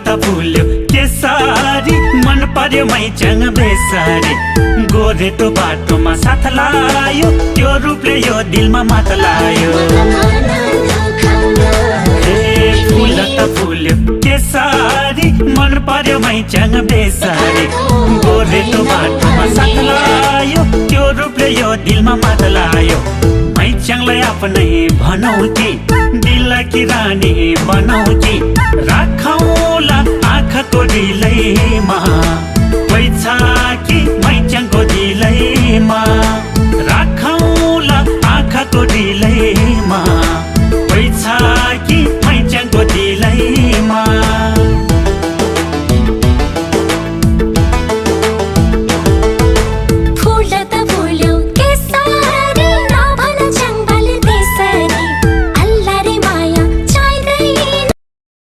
त फुल्यो केसरी मन पर्यो मैच्याङ बेसारी गोरेटो बाटोमा साथ लायो त्यो रूपले यो दिलमा मात लायो फुल त फुल्यो केसरी मन पर्यो मैच्याङ बेसारी गोरेटो बाटोमा साथ लायो त्यो रूपले यो दिलमा मात लायो मैच्याङलाई आफ्नै भनौ कि दिलकी रानी बनाऊ कि राखौँला आँखाको रिलैमा